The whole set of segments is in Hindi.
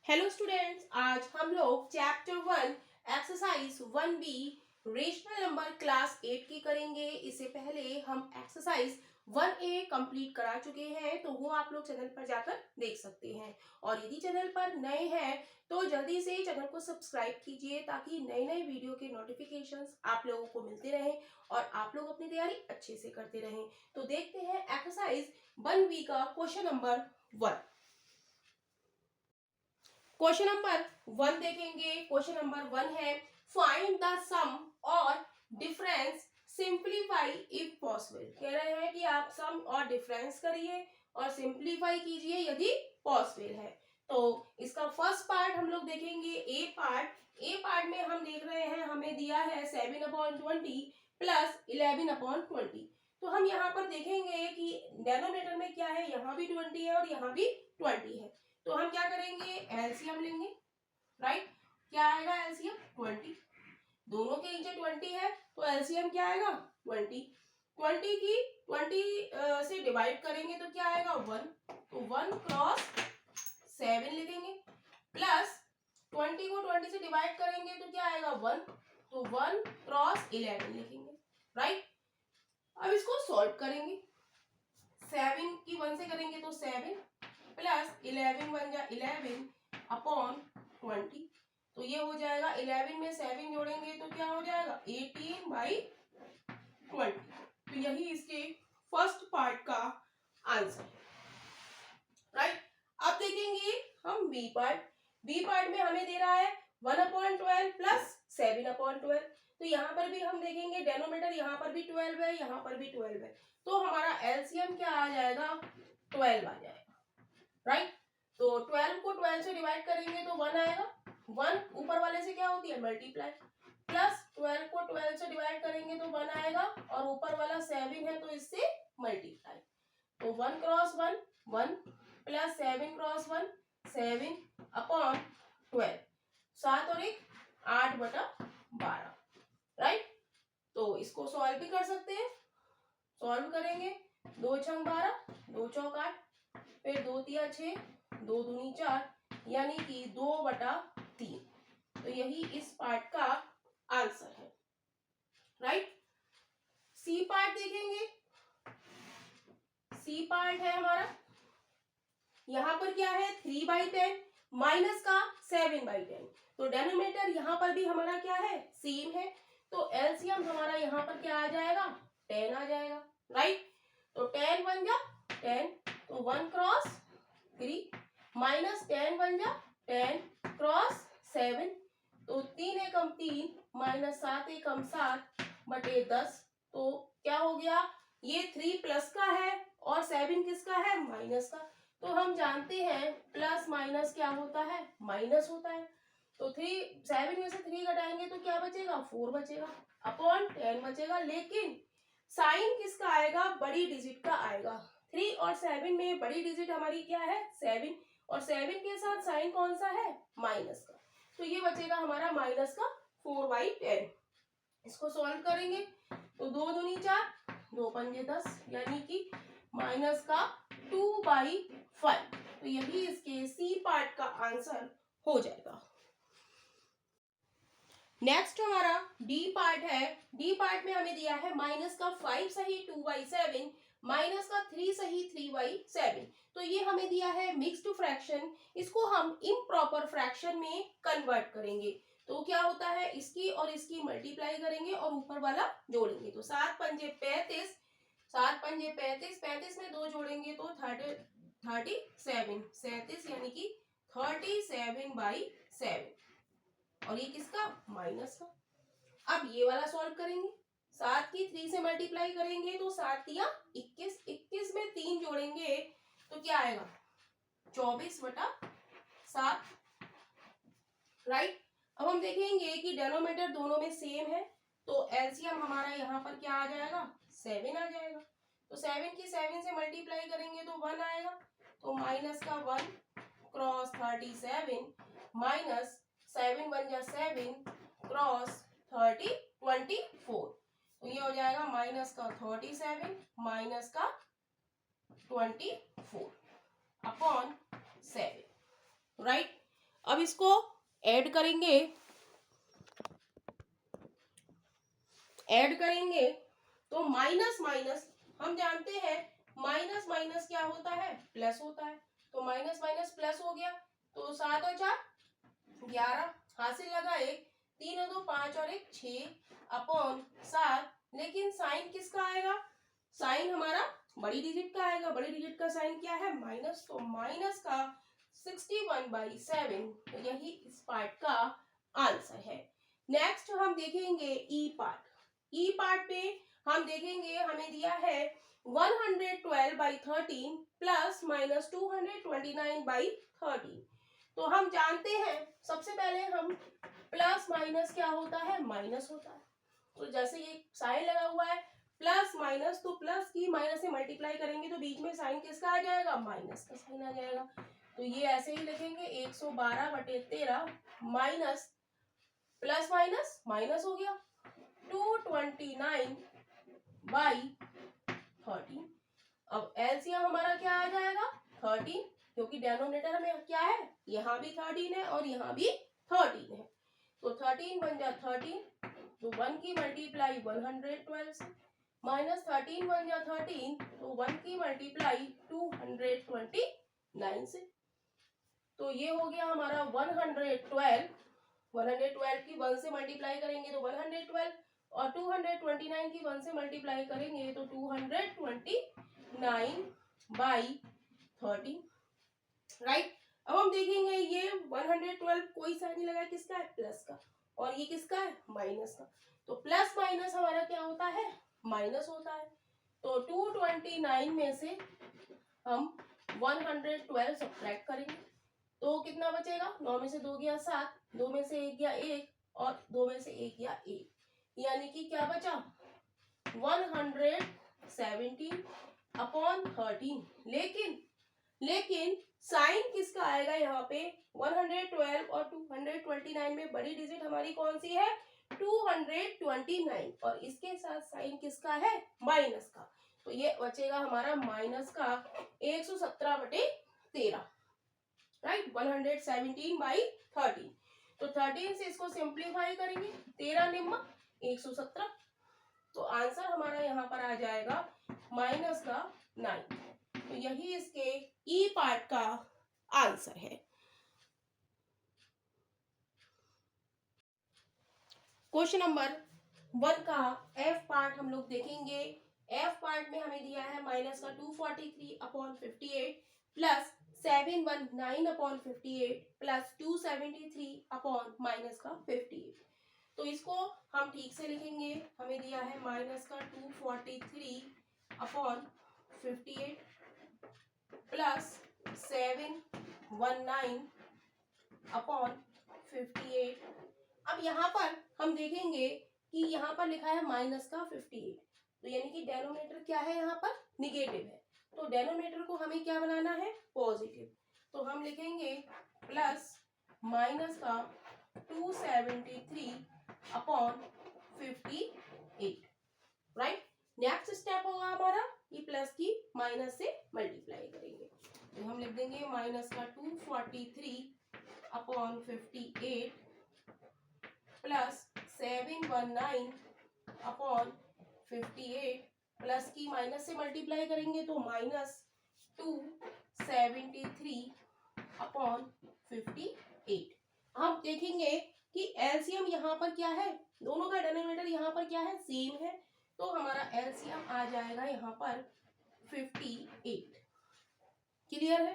हेलो स्टूडेंट्स, आज हम लोग chapter 1 exercise 1B rational number class 8 की करेंगे। इससे पहले हम एक्सरसाइज 1A कंप्लीट करा चुके हैं, तो वो आप लोग चैनल पर जाकर देख सकते हैं। और यदि चैनल पर नए हैं तो जल्दी से चैनल को सब्सक्राइब कीजिए ताकि नए नए वीडियो के नोटिफिकेशंस आप लोगों को मिलते रहें और आप लोग अपनी तैयारी अच्छे से करते रहें। तो देखते हैं एक्सरसाइज 1B का क्वेश्चन नंबर 1। क्वेश्चन नंबर 1 देखेंगे। क्वेश्चन नंबर 1 है फाइंड द सम और डिफरेंस सिंप्लीफाई इफ पॉसिबल। कह रहे हैं कि आप सम और डिफरेंस करिए और सिंप्लीफाई कीजिए यदि पॉसिबल है। तो इसका फर्स्ट पार्ट हम लोग देखेंगे ए पार्ट में हम देख रहे हैं हमें दिया है 7/20 प्लस 11/20। तो हम यहाँ पर देखेंगे कि डेनोमिनेटर में क्या है, यहाँ भी 20 है और यहाँ भी 20 है। तो हम क्या करेंगे, एलसीएम लेंगे। राइट, क्या आएगा एलसीएम 20। दोनों के नीचे 20 है तो एलसीएम क्या आएगा 20। 20 की 20 से डिवाइड करेंगे तो क्या आएगा 1। तो 1 क्रॉस 7 लिखेंगे प्लस 20 को 20 से डिवाइड करेंगे तो क्या आएगा 1। तो 1 क्रॉस 11 लिखेंगे। राइट, अब इसको सॉल्व करेंगे। 7 की 1 से करेंगे तो 7 प्लस 11 1 जा 11 अपॉन 20। तो ये हो जाएगा 11 में 7 जोड़ेंगे तो क्या हो जाएगा 18/20। तो यही इसके फर्स्ट पार्ट का आंसर है। राइट, अब देखेंगे हम बी पार्ट में हमें दे रहा है 1/12 प्लस 7/12। तो यहाँ पर भी हम देखेंगे डेनोमिनेटर यहाँ पर भी 12 है, यहाँ पर भी 12 है। तो हमारा एलसीएम क्या आ जाएगा 12 आ जाएगा। राइट, तो 12 को 12 से डिवाइड करेंगे तो 1 आएगा। 1 ऊपर वाले से क्या होती है मल्टीप्लाई, प्लस 12 को 12 से डिवाइड करेंगे तो 1 आएगा और ऊपर वाला 7 है तो इससे मल्टीप्लाई। तो 1 क्रॉस 1 1 प्लस 7 क्रॉस 1 7 अपॉन 12। 7 और 1 8/12। राइट, तो इसको सॉल्व भी कर सकते हैं। सॉल्व करेंगे 2 छंग 12 2 चौक 8 फिर 2 तिया 6 2 दूनी 4 यानी कि 2/3। तो यही इस पार्ट का आंसर है। राइट, सी पार्ट देखेंगे। सी पार्ट है हमारा, यहाँ पर क्या है 3/10 माइनस का 7/10। तो डेनोमिनेटर यहाँ पर भी हमारा क्या है सेम है। तो एलसीएम हमारा यहाँ पर क्या आ जाएगा 10 आ जाएगा। राइट, तो 10 1 जा 10 तो 1 क्रॉस 3 माइनस 10 1 जा 10 क्रॉस 7। तो 3 एकम 3 माइनस 7 एकम 7 बटे 10। तो क्या हो गया, ये 3 प्लस का है और 7 किसका है माइनस का। तो हम जानते हैं प्लस माइनस क्या होता है माइनस होता है। तो 7 में से 3 घटाएंगे तो क्या बचेगा 4 बचेगा अपॉन 10 बचेगा। लेकिन साइन किसका आएगा बड़ी डिजिट का आएगा। 3 और 7 में बड़ी डिजिट हमारी क्या है 7 और 7 के साथ साइन कौन सा है माइनस का। तो ये बचेगा हमारा माइनस का 4/10। इसको सॉल्व करेंगे तो 2 दूनी 4 2 पंजे 10 यानी कि माइनस का 2/5। तो यही इसके सी पार्ट का आंसर हो जाएगा। नेक्स्ट हमारा डी पार्ट है। डी पार्ट में हमें दिया है माइनस का 5 सही 2/7 माइनस का 3 सही 3/7। तो ये हमें दिया है मिक्स्ड फ्रैक्शन। इसको हम इम्प्रॉपर फ्रैक्शन में कन्वर्ट करेंगे। तो क्या होता है इसकी और इसकी मल्टीप्लाई करेंगे और ऊपर वाला जोड़ेंगे। तो 7 पंजे 35 7 पंजे 35 35 में 2 जोड़ेंगे तो 37 37 यानी कि 37/7 और ये किसका माइनस का। अब ये वाला सॉल्व करेंगे। 7 की 3 से मल्टीप्लाई करेंगे तो 7 तिया 21 21 में 3 जोड़ेंगे तो क्या आएगा 24/7। राइट, अब हम देखेंगे कि डेनोमिनेटर दोनों में सेम है तो एलसीएम हमारा यहाँ पर क्या आ जाएगा 7 आ जाएगा। तो 7 की 7 से मल्टीप्लाई करेंगे तो 1 आएगा। तो माइनस का 1 क्रॉस 37 माइनस 7 1 जा 7 क्रॉस 24। तो ये हो जाएगा माइनस का 37 माइनस का 24 अपॉन 7। राइट, अब इसको ऐड करेंगे, तो माइनस माइनस हम जानते हैं माइनस माइनस क्या होता है, प्लस होता है। तो माइनस माइनस प्लस हो गया, तो 7 और 4 11, हासिल लगा 1, 3 और 2 5 और 1 6 अपॉन 7। लेकिन साइन किसका आएगा, साइन हमारा बड़ी डिजिट का आएगा। बड़ी डिजिट का साइन क्या है, माइनस, तो माइनस का 61/7, तो यही इस पार्ट का आंसर है। नेक्स्ट हम देखेंगे ई पार्ट। ई पार्ट पे हम देखेंगे, हमें दिया है 112/13 प्लस माइनस 229/13। तो हम जानते हैं सबसे पहले हम प्लस माइनस क्या होता है, माइनस होता है। तो जैसे ये साइन लगा हुआ है प्लस माइनस, तो प्लस की माइनस से मल्टीप्लाई करेंगे तो बीच में साइन किसका आ जाएगा, माइनस का साइन आ जाएगा। तो ये ऐसे ही लिखेंगे 112/13 माइनस प्लस माइनस माइनस हो गया 229/13। अब एलसीएम हमारा क्या आ जाएगा, 13, क्योंकि डेनोमिनेटर में क्या है, यहाँ भी 13 है और यहाँ भी 13 है। तो 13 बन जा 13, तो 1 की मल्टीप्लाई 112 से, माइनस 13 बन जा 13, तो 1 की मल्टीप्लाई 229 से। तो ये हो गया हमारा 112 की 1 से मल्टीप्लाई करेंगे तो 112, और 229 की 1 से मल्टीप्लाई करेंगे तो 229/13, राइट। अब हम देखेंगे ये 112 कोई साइन नहीं लगा, किसका है, प्लस का, और ये किसका है, माइनस का। तो प्लस माइनस हमारा क्या होता है, माइनस होता है। तो 229 में से हम 112 सब्ट्रैक्ट करेंगे तो कितना बचेगा, 9 में से 2 गया 7, 2 में से 1 गया 1 और 2 में से 1 गया 1, यानी कि क्या बचा 117/13। लेकिन साइन किसका आएगा यहाँ पे, 112 और 229 में बड़ी डिजिट हमारी कौन सी है, 229, और इसके साथ साइन किसका है, माइनस का। तो ये बचेगा हमारा माइनस का 117/13, राइट, 117/13। तो 13 से इसको सिंप्लीफाई करेंगे, 13 निम्न 117, तो आंसर हमारा यहाँ पर आ जाएगा माइनस का 9। तो यही इसके ई पार्ट का आंसर है। क्वेश्चन नंबर 1 का एफ पार्ट हम लोग देखेंगे। एफ पार्ट में हमें दिया है माइनस का 243/58 प्लस 719/58 प्लस 273 माइनस का 58। तो इसको हम ठीक से लिखेंगे, हमें दिया है माइनस का 243/58 प्लस 719/58। अब यहाँ पर हम देखेंगे कि यहाँ पर लिखा है माइनस का 58, तो यानी कि डेनोमिनेटर क्या है, यहाँ पर निगेटिव है। तो डेनोमिनेटर को हमें क्या बनाना है, पॉजिटिव। तो हम लिखेंगे प्लस माइनस का 273/58, राइट। नेक्स्ट स्टेप होगा हमारा ये प्लस की माइनस से मल्टीप्लाई करेंगे, तो हम लिख देंगे माइनस का 243/58 प्लस 719/58 प्लस की माइनस से मल्टीप्लाई करेंगे तो माइनस 273/58। हम देखेंगे कि एलसीएम यहाँ पर क्या है, दोनों का डिनोमिनेटर यहाँ पर क्या है, सेम है। तो हमारा एलसीएम आ जाएगा यहाँ पर 58। क्लियर है।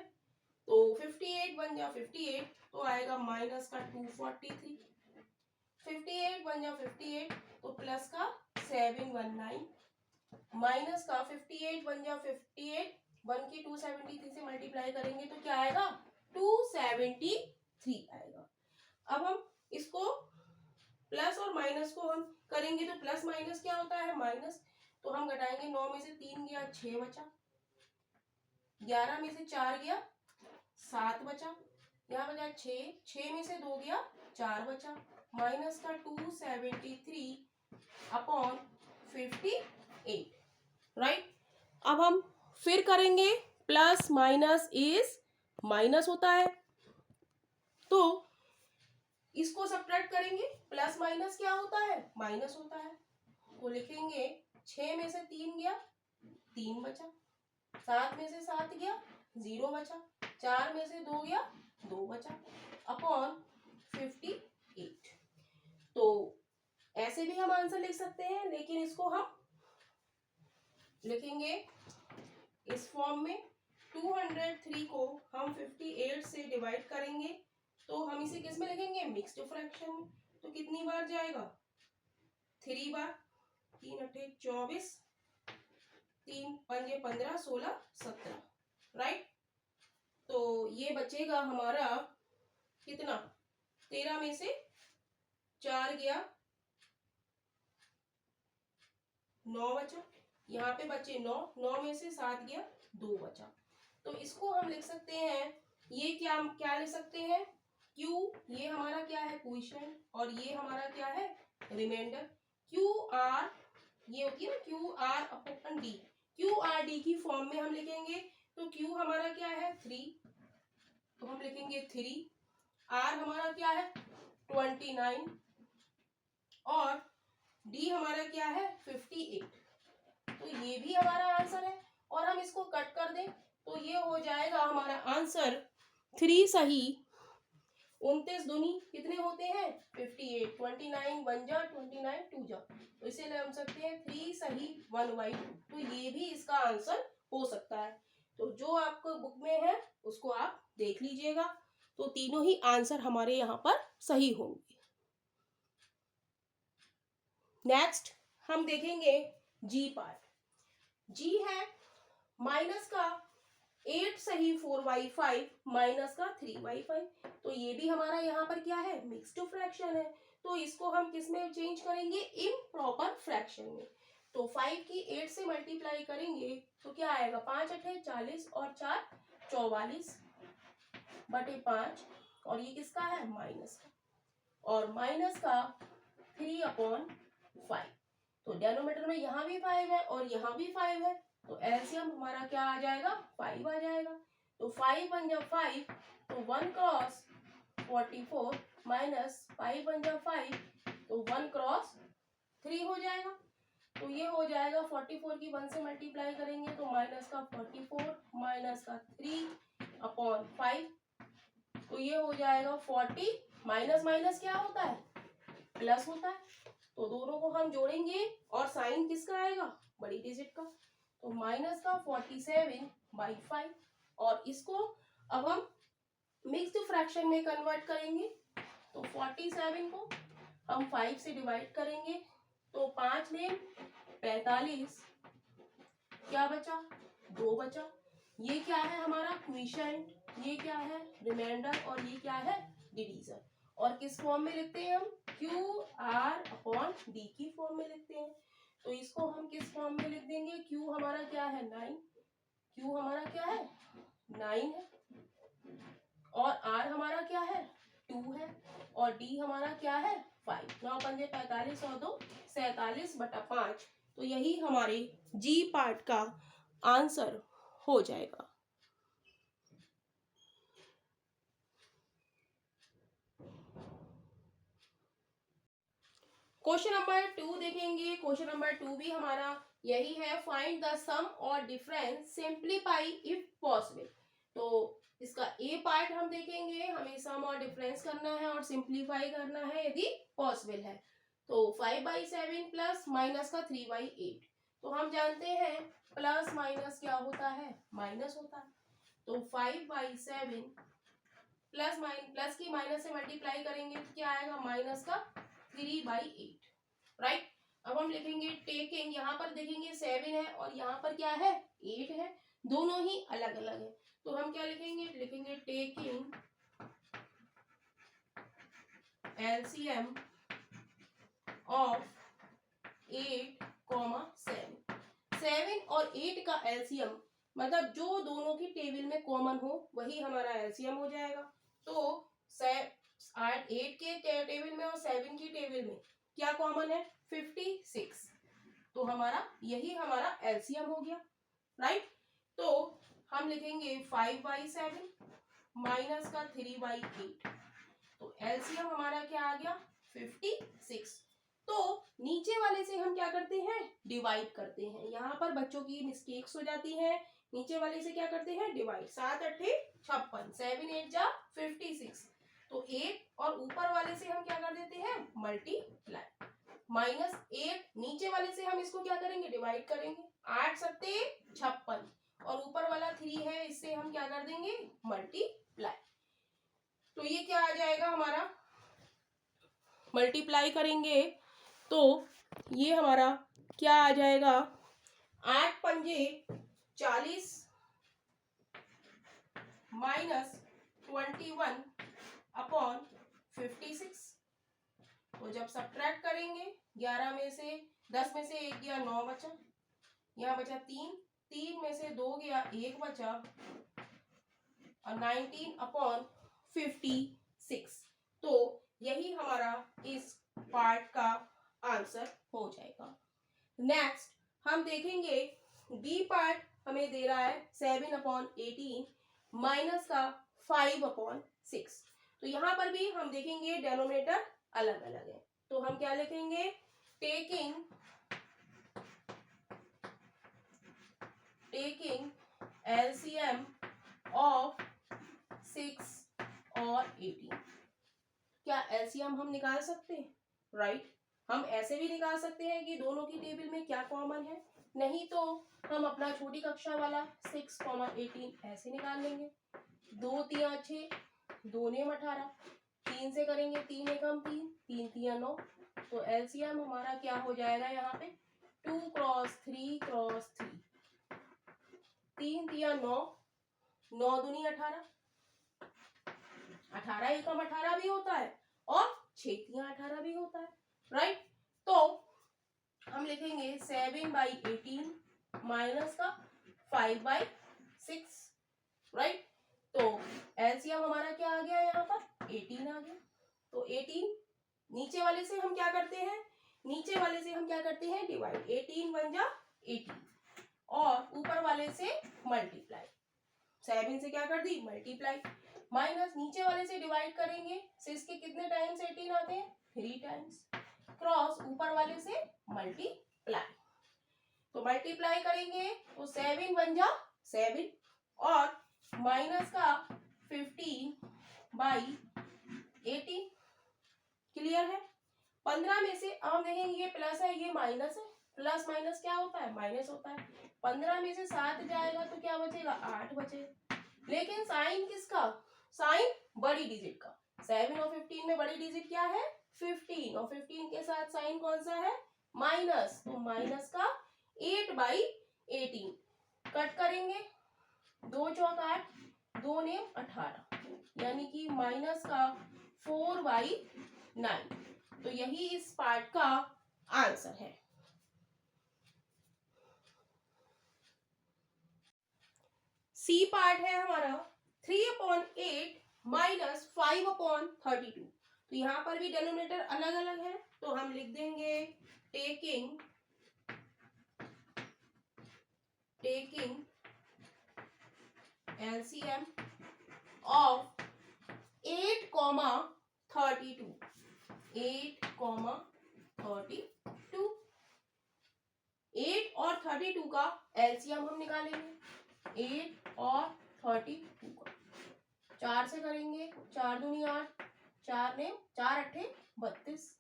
तो 58 बन जा 58, तो आएगा माइनस का 243। 58 बन जा 58, तो प्लस का 719 माइनस का 58 बन जा 58, 1 की 273 से मल्टीप्लाई करेंगे तो क्या आएगा, 273 आएगा। अब हम इसको प्लस और माइनस को हम करेंगे तो प्लस माइनस क्या होता है, माइनस। तो हम घटाएंगे, 9 में से 3 गया 6 बचा, 11 में से 4 गया 7 बचा, यहाँ बचा 6 में से 2 गया 4 बचा, माइनस का 273/58, राइट। अब हम फिर करेंगे, प्लस माइनस इज माइनस होता है, तो इसको सब्ट्रैक्ट करेंगे, प्लस माइनस क्या होता है, माइनस होता है। तो लिखेंगे 6 में से 3 गया, 3 बचा, 7 में से 7 गया, 0 बचा, 4 में से 2 गया, 2 बचा, अपॉन 58। तो ऐसे भी हम आंसर लिख सकते हैं, लेकिन इसको हम लिखेंगे इस फॉर्म में। 203 को हम 58 से डिवाइड करेंगे तो हम इसे किस में लिखेंगे, मिक्स्ड फ्रैक्शन में। तो कितनी बार जाएगा, 3 बार, 3 अठे 24, 3 पंजे 15, 16 17, राइट। तो ये बचेगा हमारा कितना, 13 में से 4 गया, 9 बचा, यहाँ पे बचे 9, 9 में से 7 गया, 2 बचा। तो इसको हम लिख सकते हैं, ये क्या क्या लिख सकते हैं, Q, ये हमारा क्या है, क्वोशिएंट, और ये हमारा क्या है, रिमाइंडर। QR, ये होती है ना QR अपॉन D, QRD की फॉर्म में हम लिखेंगे। तो Q हमारा क्या है, 3, तो हम लिखेंगे 3, R हमारा क्या है, 29, और D हमारा क्या है, 58। तो ये भी हमारा आंसर है। और हम इसको कट कर दें तो ये हो जाएगा हमारा आंसर 3 सही 29 दूनी कितने होते हैं, 58, 29 1 जा, 29 2 जा, तो इसे ले हम सकते हैं 3 सही 1/2। तो ये भी इसका आंसर हो सकता है। तो जो आपको बुक में है उसको आप देख लीजिएगा। तो तीनों ही आंसर हमारे यहाँ पर सही होंगे। नेक्स्ट हम देखेंगे जी पार्ट। जी है माइनस का 8 सही 4/5 माइनस का 3/5। तो ये भी हमारा यहाँ पर क्या है, मिक्स्ड फ्रैक्शन है। तो इसको हम किस में चेंज करेंगे, इम्प्रॉपर फ्रैक्शन में। तो 5 की 8 से मल्टीप्लाई करेंगे तो क्या आएगा, 5 अठे 40 और 4 44 बटे 5, और ये किसका है, माइनस का, और माइनस का 3/5। तो डेनोमीटर में यहाँ भी 5 है और यहाँ भी 5 है, तो एलसीएम हमारा क्या आ जाएगा, 5 आ जाएगा। तो 5 1 जा 5, तो 1 क्रॉस 44 माइनस 5 1 जा 5, तो 1 क्रॉस 3 हो जाएगा। तो ये हो जाएगा 44 की 1 से मल्टीप्लाई करेंगे तो माइनस का 44 माइनस का 3/5, तो ये हो जाएगा 40, माइनस माइनस क्या होता है, प्लस होता है। तो दोनों को हम जोड़ेंगे और साइन किसका आएगा, बड़ी डिजिट का। तो माइनस का 47/5, और इसको अब हम मिक्स्ड फ्रैक्शन में कन्वर्ट करेंगे। तो 47 को हम 5 से डिवाइड करेंगे तो 5 में 45, क्या बचा, 2 बचा। ये क्या है हमारा क्वोशिएंट, ये क्या है रिमाइंडर, और ये क्या है डिवीजर। और किस फॉर्म में लिखते हैं हम, QR अपॉन D की फॉर्म में लिखते हैं। तो इसको हम किस फॉर्म में लिख देंगे, Q हमारा क्या है 9, Q हमारा क्या है 9 है, और R हमारा क्या है 2 है, और D हमारा क्या है 5। 9 पंजे 45 और 2 47 बटा 5। तो यही हमारे जी पार्ट का आंसर हो जाएगा। क्वेश्चन नंबर 2 देखेंगे। क्वेश्चन नंबर 2 भी हमारा यही है, फाइंड द सम और डिफरेंस, सिंप्लीफाई इफ पॉसिबल। तो इसका ए पार्ट हम देखेंगे, हमें सम और डिफरेंस करना है और सिंप्लीफाई करना है यदि पॉसिबल है। तो 5/7 प्लस माइनस का 3/8। तो हम जानते हैं प्लस माइनस क्या होता है, माइनस होता है। तो 5/7 प्लस की माइनस से मल्टीप्लाई करेंगे तो क्या आएगा, माइनस का 3/8, राइट। अब हम लिखेंगे टेकिंग, यहाँ पर देखेंगे 7 है और यहाँ पर क्या है 8 है, दोनों ही अलग अलग है। तो हम क्या लिखेंगे, लिखेंगे टेकिंग एलसीएम ऑफ 8, 7 और 8 का एलसीएम, मतलब जो दोनों की टेबल में कॉमन हो वही हमारा एलसीएम हो जाएगा। तो 8 के टेबल में और 7 की टेबल में क्या कॉमन है, 56। तो हमारा यही हमारा एलसीएम हो गया, राइट। तो हम लिखेंगे 5/7 माइनस का 3/8, तो एलसीएम हमारा क्या आ गया 56। तो नीचे वाले से हम क्या करते हैं डिवाइड करते हैं। यहाँ पर बच्चों की मिस्टेक्स हो जाती है। नीचे वाले से क्या करते हैं डिवाइड। 7 8 56, 7 8 जा 56। तो 8 और ऊपर वाले से हम क्या कर देते हैं मल्टीप्लाई। -8 नीचे वाले से हम इसको क्या करेंगे डिवाइड करेंगे। 8 सत्ते 56 और ऊपर वाला 3 है, इससे हम क्या कर देंगे मल्टीप्लाई। तो ये क्या आ जाएगा हमारा, मल्टीप्लाई करेंगे तो ये हमारा क्या आ जाएगा 8 पंजे 40 -21 अपॉन 56। तो जब सब्ट्रैक्ट करेंगे 11 में से 10 में से 1 गया 9 बचा, यहाँ बचा 3 में से 2 गया 1 बचा और 19 अपॉन 56। तो यही हमारा इस पार्ट का आंसर हो जाएगा। नेक्स्ट हम देखेंगे बी पार्ट हमें दे रहा है 7/18 माइनस का 5/6। तो यहाँ पर भी हम देखेंगे डेनोमिनेटर अलग अलग है। तो हम क्या लिखेंगे टेकिंग LCM ऑफ 6 और 18। क्या एलसीएम हम निकाल सकते हैं राइट। हम ऐसे भी निकाल सकते हैं कि दोनों की टेबल में क्या कॉमन है, नहीं तो हम अपना छोटी कक्षा वाला 6, 18 ऐसे निकाल लेंगे। 2 3 6, 2 9 18, 3 से करेंगे 3 एकम 3, 3 3 9। तो एलसीएम हमारा क्या हो जाएगा यहाँ पे 2 क्रॉस 3 क्रॉस 3, 3 3 9, 9 दूनी 18, 18 एकम 18 भी होता है और 6 3 18 भी होता है राइट। तो हम लिखेंगे 7/18 माइनस का 5/6 राइट। तो एलसीएम हमारा क्या आ गया यहाँ पर 18 आ गया। तो 18 नीचे वाले से हम क्या करते हैं, नीचे वाले से हम क्या करते हैं डिवाइड। 18 1 जा 18 और ऊपर वाले से मल्टीप्लाई। 7 से क्या कर दी मल्टीप्लाई, माइनस नीचे वाले से डिवाइड करेंगे। 6 के कितने टाइम्स 18 आते हैं 3 टाइम्स, क्रॉस ऊपर वाले से मल्टीप्लाई। तो मल्टीप्लाई करेंगे तो 7 1 जा 7 और माइनस का 15/18। क्लियर है। 15 में से हम देखेंगे ये प्लस है ये माइनस है, प्लस माइनस क्या होता है माइनस होता है। 15 में से 7 जाएगा तो क्या बचेगा 8 बचेगा। लेकिन साइन किसका, साइन बड़ी डिजिट का। 7 और 15 में बड़ी डिजिट क्या है 15 और 15 के साथ साइन कौन सा है माइनस। तो माइनस का 8/18 कट करेंगे, 2 चौक 8, 2 ने 18 यानी कि माइनस का 4/9। तो यही इस पार्ट का आंसर है। सी पार्ट है हमारा 3/8 माइनस 5/32। तो यहाँ पर भी डेनोमिनेटर अलग अलग है तो हम लिख देंगे टेकिंग LCM ऑफ 8/32। 8/32 8 और 32 का एलसीएम हम निकालेंगे। 8 और 32 का 4 से करेंगे, 4 दूनी 8, 4 ने 4 8 32।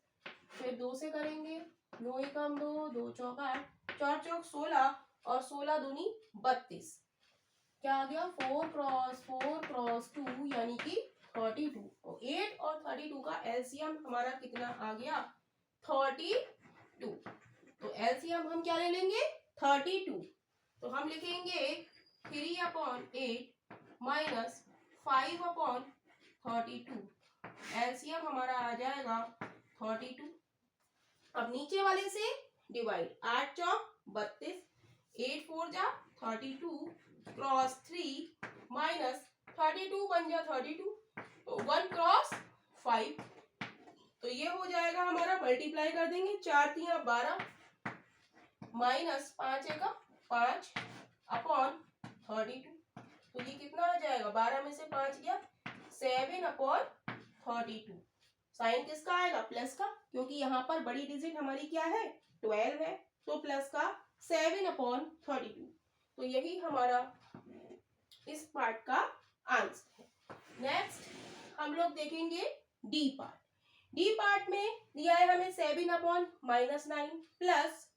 फिर 2 से करेंगे, 9 एकम 2, 2 चौक 8, 4 चौक 16 और 16 दूनी 32। क्या आ गया 4 क्रॉस 2 यानी कि 32। तो 8 और 32 का एलसीएम हमारा कितना आ गया 32। तो एलसीएम हम क्या ले लेंगे 32। तो हम लिखेंगे 3/8 माइनस 5/32। एलसीएम हमारा आ जाएगा 32। अब नीचे वाले से डिवाइड, 8 चौक 32, 8 4 जा 32 क्रॉस 3 माइनस 32 1 जा 32, तो 1 क्रॉस 5। तो ये हो जाएगा हमारा, मल्टीप्लाई कर देंगे, 4 3 12 माइनस 5 1 5 अपॉन 32। तो ये कितना आ जाएगा 12 में से 5 गया 7/32। 32। साइन किसका आएगा? प्लस का, क्योंकि यहाँ पर बड़ी डिजिट हमारी क्या है? 12 है, तो प्लस का 7/32। तो यही हमारा इस पार्ट का आंसर है। नेक्स्ट हम लोग देखेंगे डी पार्ट। डी पार्ट में दिया है हमें 7/-9 प्लस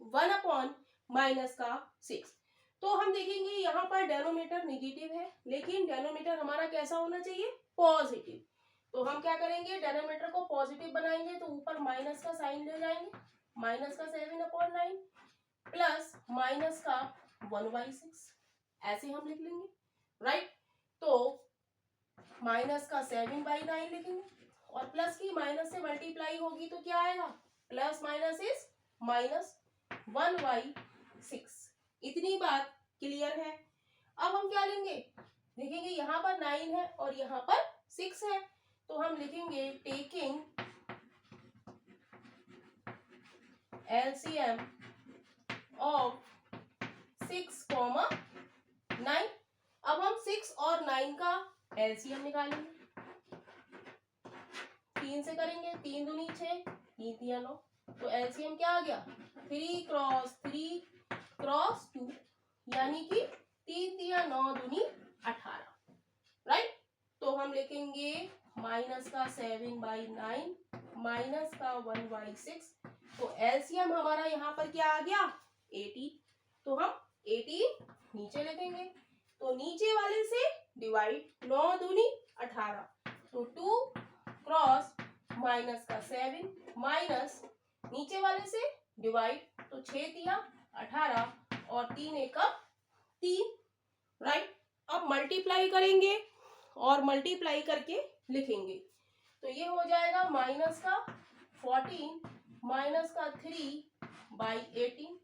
1/-6। तो हम देखेंगे यहाँ पर डेनोमीटर निगेटिव है, लेकिन डेनोमीटर हमारा कैसा होना चाहिए? पॉजिटिव। तो हम क्या करेंगे? डेनोमीटर को पॉजिटिव बनाएंगे, तो ऊपर माइनस का साइन ले जाएंगे, माइनस का 7/9 प्लस माइनस का 1/6, ऐसे हम लिख लेंगे, राइट। तो माइनस का 7/9 लिखेंगे, और प्लस की माइनस से मल्टीप्लाई होगी तो क्या आएगा? Plus minus is minus 1/6। इतनी बात क्लियर है। अब हम क्या लेंगे? देखेंगे यहाँ पर 9 है और यहाँ पर 6 है, तो हम लिखेंगे टेकिंग LCM ऑफ 6,9। अब हम 6 और 9 का LCM निकालेंगे, 3 से करेंगे, 3 दूनी 6, 3 तिया 9, तो LCM क्या आ गया? 3 क्रॉस 3 क्रॉस 2, यानी कि 3 तिया 9 दूनी 18, राइट। तो हम लिखेंगे माइनस का 7/9 माइनस का 1/6, तो LCM हमारा यहाँ पर क्या आ गया? 18। तो हम 18 नीचे लिखेंगे, तो नीचे वाले से डिवाइड, 9 दूनी 18, तो 2 क्रॉस माइनस का 7 माइनस नीचे वाले से डिवाइड, तो 6 तिया 18 और 3 एकम 3, राइट। अब मल्टीप्लाई करेंगे और मल्टीप्लाई करके लिखेंगे, तो ये हो जाएगा माइनस का 14 माइनस का 3/18।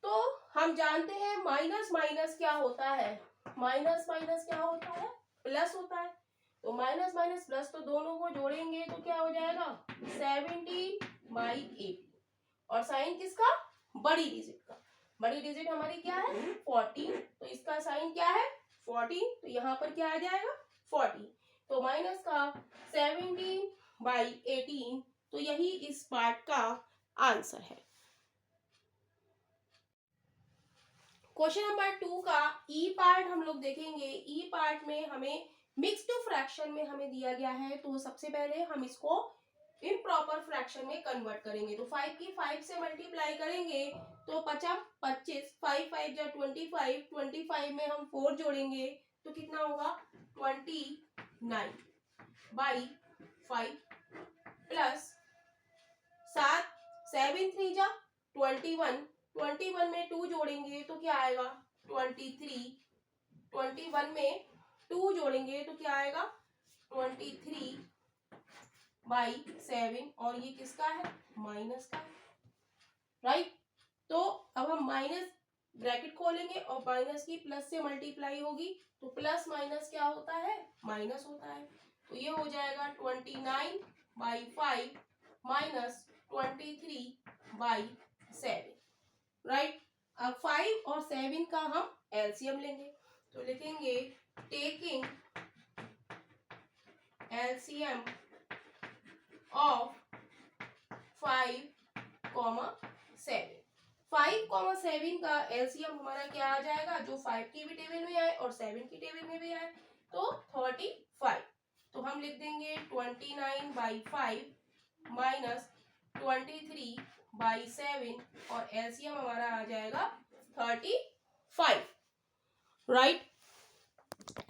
तो हम जानते हैं माइनस माइनस क्या होता है? माइनस माइनस क्या होता है? प्लस होता है। तो माइनस माइनस प्लस, तो दोनों को जोड़ेंगे तो क्या हो जाएगा? 70/80। और साइन किसका? बड़ी डिजिट का। बड़ी डिजिट हमारी क्या है? 14, तो इसका साइन क्या है? 14, तो यहाँ पर क्या आ जाएगा? 40। तो माइनस का 17/18, तो यही इस पार्ट का आंसर है। क्वेश्चन नंबर 2 का ई पार्ट हम लोग देखेंगे। ई पार्ट में हमें मिक्स्ड फ्रैक्शन में हमें दिया गया है, तो सबसे पहले हम इसको इम्प्रॉपर फ्रैक्शन में कन्वर्ट करेंगे। तो 5 की 5 से मल्टीप्लाई करेंगे तो 50 25, 5 5 जा 25, 25 में हम 4 जोड़ेंगे तो कितना होगा? 29/5 प्लस 7 7 3 जा 21, 21 में 2 जोड़ेंगे तो क्या आएगा? 23, 21 में 2 जोड़ेंगे तो क्या आएगा? 23/7, और ये किसका है? माइनस का है, राइट। तो अब हम माइनस ब्रैकेट खोलेंगे और माइनस की प्लस से मल्टीप्लाई होगी, तो प्लस माइनस क्या होता है? माइनस होता है। तो ये हो जाएगा 29/5 माइनस 23/7, राइट। अब 5 और 7 का हम एलसीएम लेंगे, तो लिखेंगे टेकिंग एलसीएम ऑफ 5, 7। 5, 7 का एलसीएम हमारा क्या आ जाएगा? जो 5 की भी टेबल में आए और 7 की टेबल में भी आए, तो 35। तो हम लिख देंगे 29/5 माइनस 23/7, और एलसीएम हमारा आ जाएगा 35, राइट।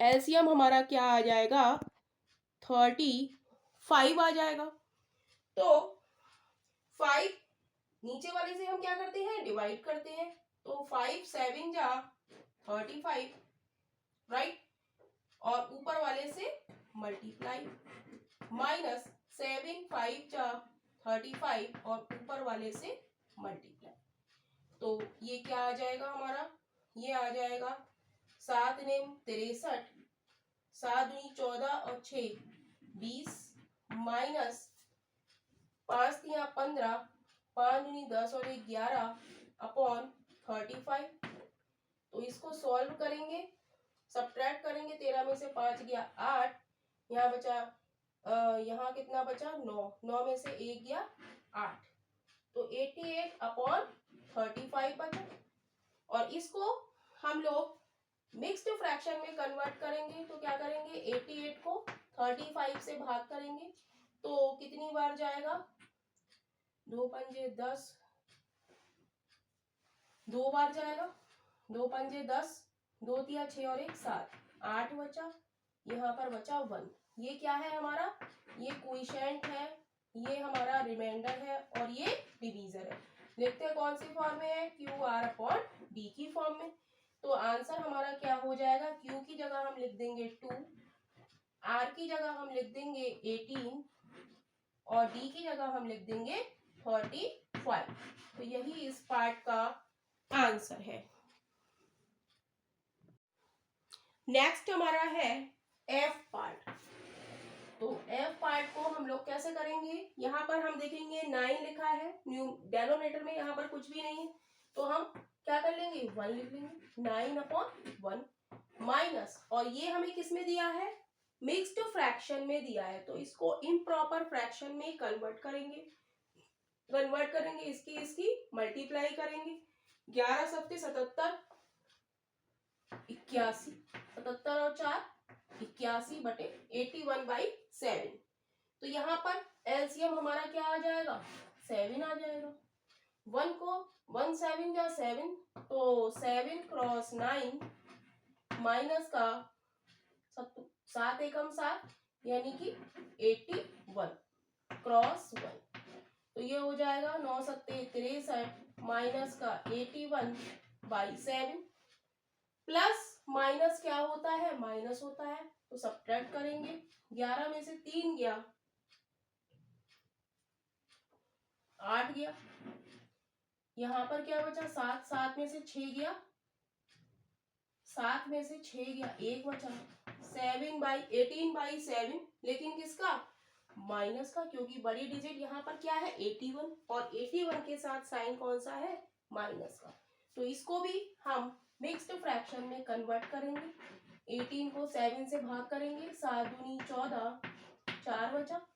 एलसीएम हमारा क्या आ जाएगा? 35 आ जाएगा। तो 5 नीचे वाले से हम क्या करते हैं? डिवाइड करते हैं, तो 5 7 जा 35, राइट, और ऊपर वाले से मल्टीप्लाई, माइनस 7 5 जा 35 और ऊपर वाले से मल्टीप्लाई, तो ये क्या आ जाएगा हमारा? ये आ जाएगा 7 9 63, 7 दूनी 14 और 6 20, माइनस 5 3 15, 5 दूनी 10 और 1 11 अपॉन 35। तो इसको सॉल्व करेंगे, सब्ट्रैक्ट करेंगे, 13 में से 5 गया 8, यहाँ बचा यहाँ कितना बचा 9, 9 में से 1 गया 8, तो 88/35 बचा। और इसको हम लोग मिक्स्ड फ्रैक्शन में कन्वर्ट करेंगे तो क्या करेंगे, 88 को 35 से भाग करेंगे तो कितनी बार जाएगा, 2 पंजे 10, 2 बार जाएगा, 2 पंजे 10, 2 तिया 6 और 1 7, 8 बचा, यहाँ पर बचा 1। ये क्या है हमारा, ये क्वोशिएंट है, ये हमारा रिमाइंडर है और ये डिवीजर है। लिखते हैं कौन सी फॉर्म में है, QR/D की फॉर्म में। तो आंसर हमारा क्या हो जाएगा, Q की जगह हम लिख देंगे 2, R की जगह हम लिख देंगे 18 और D की जगह हम लिख देंगे 35। तो यही इस पार्ट का आंसर है। नेक्स्ट हमारा है F पार्ट। तो F पार्ट को हम लोग कैसे करेंगे, यहाँ पर हम देखेंगे 9 लिखा है, न्यू डेनोमिनेटर में यहाँ पर कुछ भी नहीं है, तो हम क्या कर लेंगे 1 लिख लेंगे, 9/1 माइनस, और ये हमें किस में दिया है, मिक्स्ड फ्रैक्शन में दिया है, तो इसको इम्प्रॉपर फ्रैक्शन में कन्वर्ट करेंगे, इसकी मल्टीप्लाई करेंगे, 11 सत्ते 77, 81, 77 और 4 81 बटे 81/7। तो यहाँ पर एलसीएम हमारा क्या आ जाएगा, 7 आ जाएगा। 1 को 1 7 या 7, तो 7 क्रॉस 9 माइनस का 7 एकम 7 यानी कि 81 क्रॉस 1, तो ये हो जाएगा 9 सत्ते 63 माइनस का 81/7, प्लस माइनस क्या होता है, माइनस होता है, तो सब्ट्रैक्ट करेंगे, 11 में से 3 गया 8 गया, यहाँ पर क्या बचा 7, 7 में से 6 गया, 7 में से 6 गया 1 बचा, 18/7, लेकिन किसका, माइनस का, क्योंकि बड़ी डिजिट यहाँ पर क्या है 81 और 81 के साथ साइन कौन सा है, माइनस का। तो इसको भी हम मिक्स्ड फ्रैक्शन में कन्वर्ट करेंगे, 18 को 7 से भाग करेंगे, 7 दूनी 14, 4 बचा,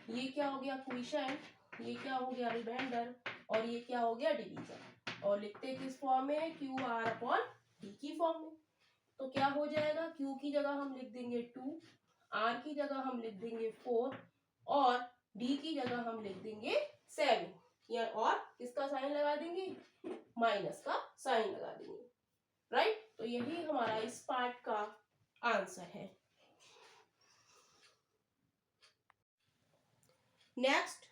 ये क्या हो गया क्वोशिएंट, ये क्या हो गया रिमाइंडर और ये क्या हो गया डिवीजर, और लिखते किस फॉर्म में है, QR/D की फॉर्म में। तो क्या हो जाएगा, Q की जगह हम लिख देंगे 2, R की जगह हम लिख देंगे 4 और D की जगह हम लिख देंगे 7, या और किसका साइन लगा देंगे, माइनस का साइन लगा देंगे, राइट। तो यही हमारा इस पार्ट का आंसर है। नेक्स्ट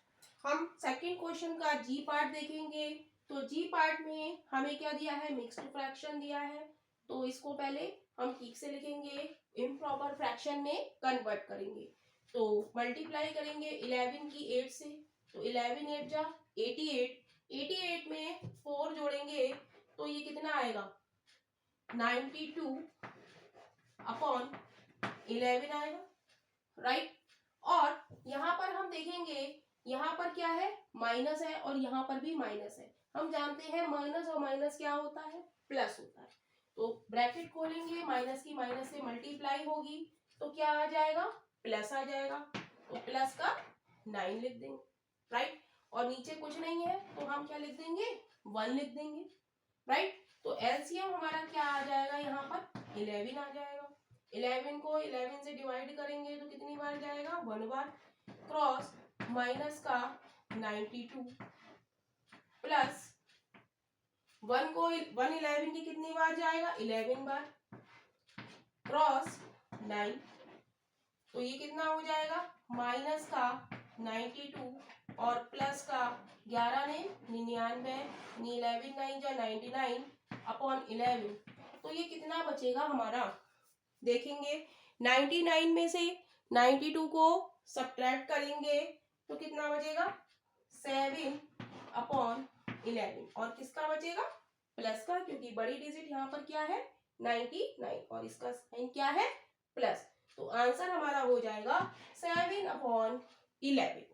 हम सेकंड क्वेश्चन का जी पार्ट देखेंगे। तो जी पार्ट में हमें क्या दिया है, मिक्स्ड फ्रैक्शन दिया है, तो इसको पहले हम ठीक से लिखेंगे, इम्प्रॉपर फ्रैक्शन में कन्वर्ट करेंगे। तो मल्टीप्लाई करेंगे 11 की 8 से, तो 11 8 जा 88, 88 में 4 जोड़ेंगे तो ये कितना आएगा 92/11 आएगा, राइट। और यहाँ पर हम देखेंगे, यहाँ पर क्या है, माइनस है और यहाँ पर भी माइनस है। हम जानते हैं माइनस और माइनस क्या होता है, प्लस होता है। तो ब्रैकेट खोलेंगे, माइनस की माइनस से मल्टीप्लाई होगी तो क्या आ जाएगा, प्लस आ जाएगा, तो प्लस का 9 लिख देंगे, राइट। और नीचे कुछ नहीं है तो हम क्या लिख देंगे, 1 लिख देंगे, राइट। तो एलसीएम हमारा क्या आ जाएगा, यहाँ पर 11 आ जाएगा। 11 को 11 से डिवाइड करेंगे तो कितनी बार जाएगा, 1 बार, क्रॉस माइनस का 92 प्लस 1 को 1 11 की कितनी बार जाएगा, 11 बार, क्रॉस 9, तो ये कितना हो जाएगा, माइनस का 92 और प्लस का 11 ने 99, 11 9 जा 99/11, तो ये कितना बचेगा हमारा, देखेंगे 99 में से 92 को सब्ट्रैक्ट करेंगे तो कितना बचेगा 7/11, और किसका बचेगा, प्लस का, क्योंकि बड़ी डिजिट यहाँ पर क्या है 99 और इसका साइन क्या है, प्लस। तो आंसर हमारा हो जाएगा 7/11।